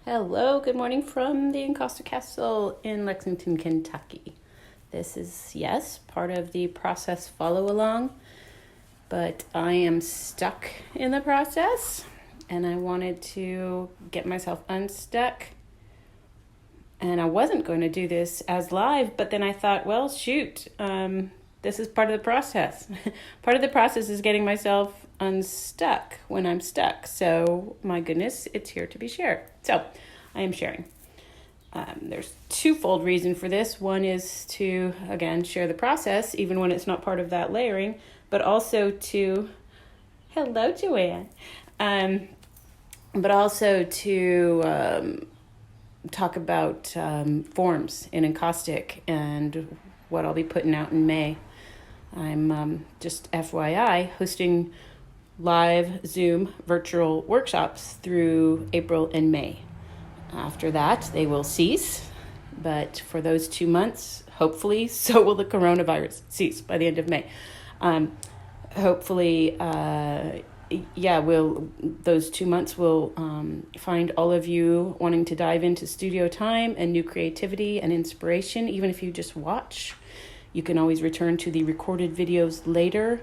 Hello, good morning from the Encosta Castle in Lexington, Kentucky. This is, yes, part of the process follow along, but I am stuck in the process and I wanted to get myself unstuck. And I wasn't going to do this as live, but then I thought, well, shoot, this is part of the process. Part of the process is getting myself unstuck when I'm stuck. So, my goodness, it's here to be shared. So, I am sharing. There's twofold reason for this. One is to, again, share the process, even when it's not part of that layering, but also to, hello, Joanne, but also to talk about forms in Encaustic and what I'll be putting out in May. I'm just FYI hosting live Zoom virtual workshops through April and May. After that, they will cease, but for those 2 months, hopefully, so will the coronavirus cease by the end of May. Hopefully, those 2 months will find all of you wanting to dive into studio time and new creativity and inspiration, even if you just watch. You can always return to the recorded videos later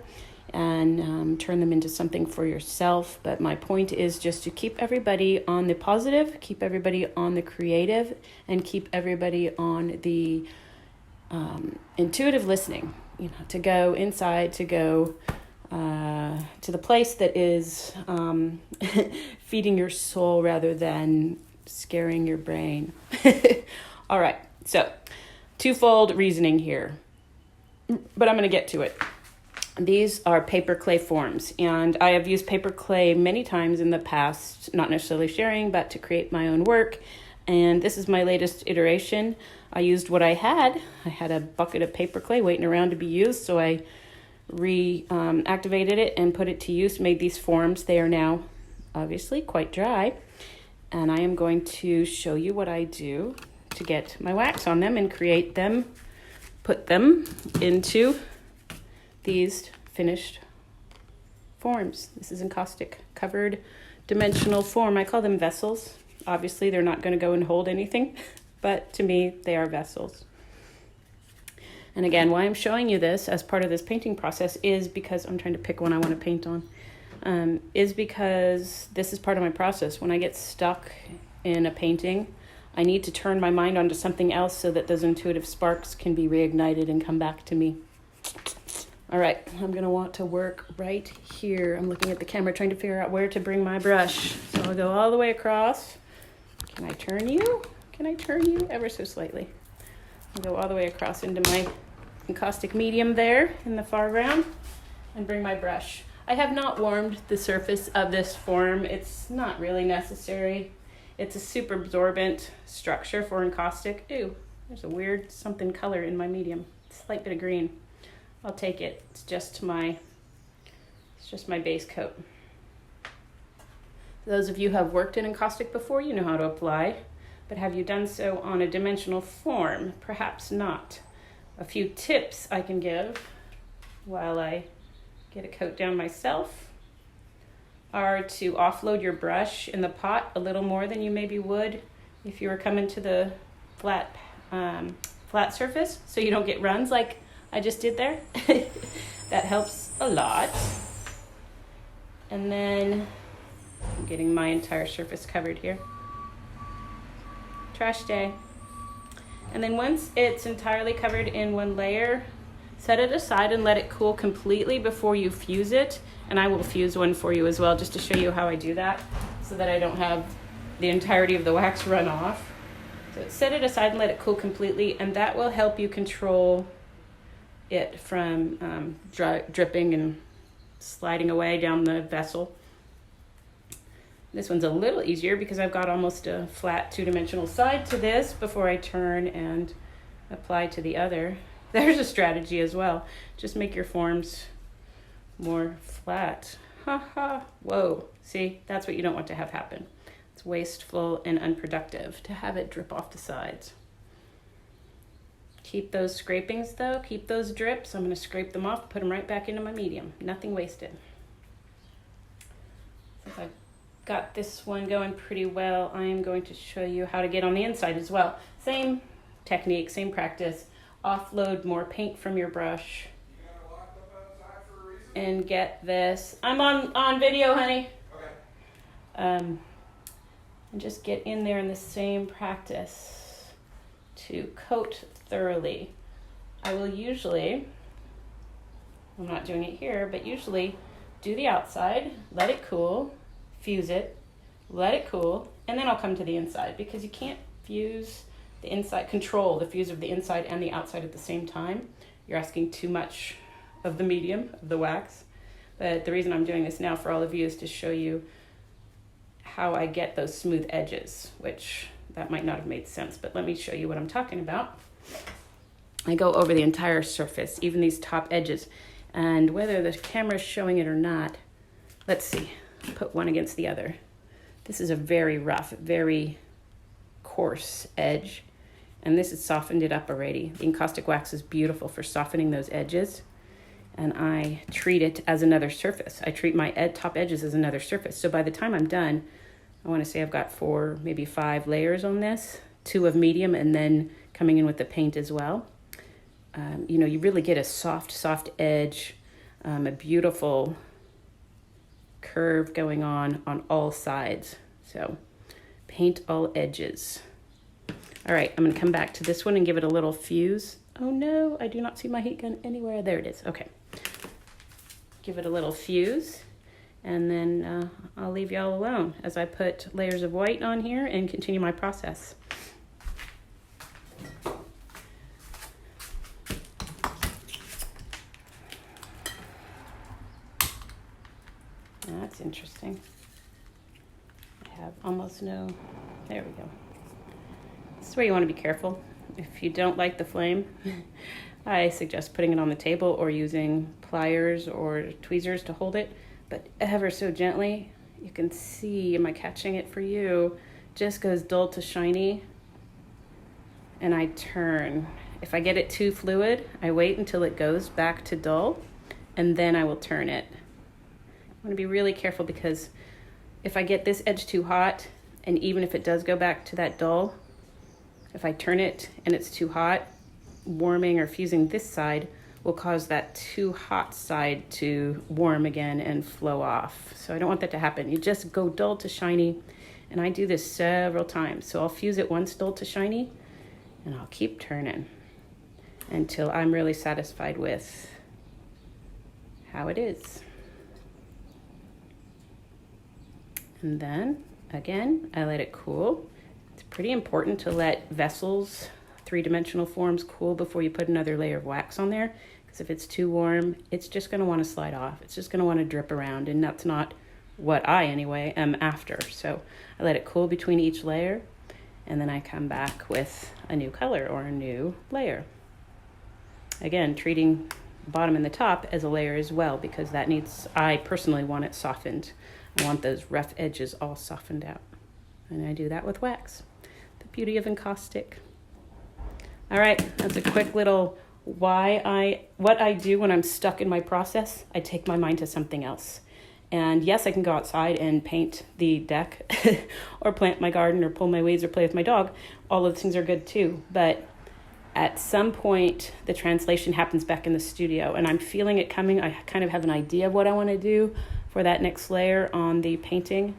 and turn them into something for yourself. But my point is just to keep everybody on the positive, keep everybody on the creative, and keep everybody on the intuitive listening, to go inside, to go to the place that is feeding your soul rather than scaring your brain. All right, so twofold reasoning here, but I'm going to get to it. These are paper clay forms, and I have used paper clay many times in the past, not necessarily sharing, but to create my own work. And this is my latest iteration. I used what I had. I had a bucket of paper clay waiting around to be used, so I reactivated it and put it to use, made these forms. They are now obviously quite dry, and I am going to show you what I do to get my wax on them and create them, put them into these finished forms. This is Encaustic covered dimensional form. I call them vessels. Obviously, they're not going to go and hold anything, but to me, they are vessels. And again, why I'm showing you this as part of this painting process is because I'm trying to pick one I want to paint on, is because this is part of my process. When I get stuck in a painting, I need to turn my mind onto something else so that those intuitive sparks can be reignited and come back to me. All right, I'm going to want to work right here. I'm looking at the camera trying to figure out where to bring my brush. So I'll go all the way across. Can I turn you? Can I turn you? Ever so slightly. I'll go all the way across into my Encaustic medium there in the foreground and bring my brush. I have not warmed the surface of this form. It's not really necessary. It's a super absorbent structure for Encaustic. Ooh, there's a weird something color in my medium. Slight bit of green. I'll take it. It's just my base coat. Those of you who have worked in Encaustic before, you know how to apply, but have you done so on a dimensional form? Perhaps not. A few tips I can give while I get a coat down myself are to offload your brush in the pot a little more than you maybe would if you were coming to the flat surface, so you don't get runs like I just did there. That helps a lot. And then I'm getting my entire surface covered here. Trash day. And then once it's entirely covered in one layer, set it aside and let it cool completely before you fuse it. And I will fuse one for you as well, just to show you how I do that, so that I don't have the entirety of the wax run off. So set it aside and let it cool completely, and that will help you control it from dripping and sliding away down the vessel. This one's a little easier because I've got almost a flat two-dimensional side to this before I turn and apply to the other. There's a strategy as well. Just make your forms more flat. Ha ha. Whoa. See, that's what you don't want to have happen. It's wasteful and unproductive to have it drip off the sides. Keep those scrapings though, keep those drips. I'm going to scrape them off, put them right back into my medium. Nothing wasted. Since I've got this one going pretty well, I am going to show you how to get on the inside as well. Same technique, same practice. Offload more paint from your brush. And get this. I'm on video, honey. Okay. And just get in there in the same practice to coat thoroughly. I will usually, I'm not doing it here, but usually do the outside, let it cool, fuse it, let it cool, and then I'll come to the inside, because you can't fuse the inside, control the fuse of the inside and the outside at the same time. You're asking too much of the medium, of the wax. But the reason I'm doing this now for all of you is to show you how I get those smooth edges, which that might not have made sense, but let me show you what I'm talking about. I go over the entire surface, even these top edges, and whether the camera's showing it or not, let's see, put one against the other. This is a very rough, very coarse edge, and this has softened it up already. The encaustic wax is beautiful for softening those edges, and I treat it as another surface. I treat my top edges as another surface. So by the time I'm done, I want to say I've got 4, maybe 5 layers on this, 2 of medium, and then coming in with the paint as well. You know, you really get a soft edge, a beautiful curve going on all sides. So paint all edges. All right, I'm going to come back to this one and give it a little fuse. Oh no, I do not see my heat gun anywhere. There it is. Okay. Give it a little fuse, and then I'll leave y'all alone as I put layers of white on here and continue my process. That's interesting. I have almost no, there we go. This is where you want to be careful. If you don't like the flame, I suggest putting it on the table or using pliers or tweezers to hold it, but ever so gently. You can see, am I catching it for you? Just goes dull to shiny, and I turn. If I get it too fluid, I wait until it goes back to dull, and then I will turn it. I want to be really careful, because if I get this edge too hot, and even if it does go back to that dull, if I turn it and it's too hot, warming or fusing this side will cause that too hot side to warm again and flow off. So I don't want that to happen. You just go dull to shiny, and I do this several times. So I'll fuse it once dull to shiny, and I'll keep turning until I'm really satisfied with how it is. And then again, I let it cool. It's pretty important to let vessels, 3-dimensional forms, cool before you put another layer of wax on there, because if it's too warm, it's just going to want to slide off. It's just going to want to drip around, and that's not what I, anyway, am after. So I let it cool between each layer, and then I come back with a new color or a new layer. Again, treating the bottom and the top as a layer as well, because that needs, I personally want it softened. I want those rough edges all softened out. And I do that with wax. The beauty of encaustic. All right, that's a quick little what I do when I'm stuck in my process. I take my mind to something else. And yes, I can go outside and paint the deck or plant my garden or pull my weeds or play with my dog. All of those things are good too. But at some point, the translation happens back in the studio, and I'm feeling it coming. I kind of have an idea of what I want to do for that next layer on the painting,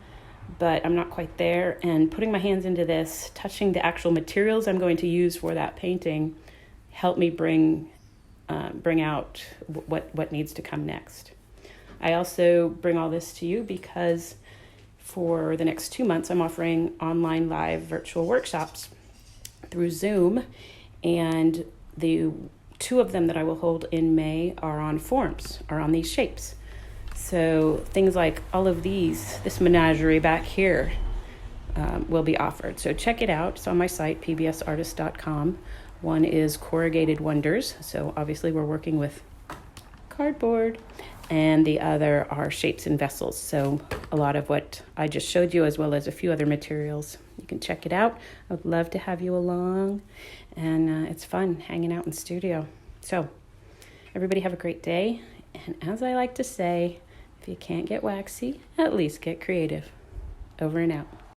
but I'm not quite there. And putting my hands into this, touching the actual materials I'm going to use for that painting, help me bring out what needs to come next. I also bring all this to you because for the next 2 months, I'm offering online live virtual workshops through Zoom, and the 2 of them that I will hold in May are on forms, are on these shapes. So things like all of these, this menagerie back here will be offered. So check it out. It's on my site, pbsartist.com. One is corrugated wonders. So obviously we're working with cardboard. And the other are shapes and vessels. So a lot of what I just showed you, as well as a few other materials. You can check it out. I would love to have you along. And it's fun hanging out in studio. So everybody have a great day. And as I like to say, if you can't get waxy, at least get creative. Over and out.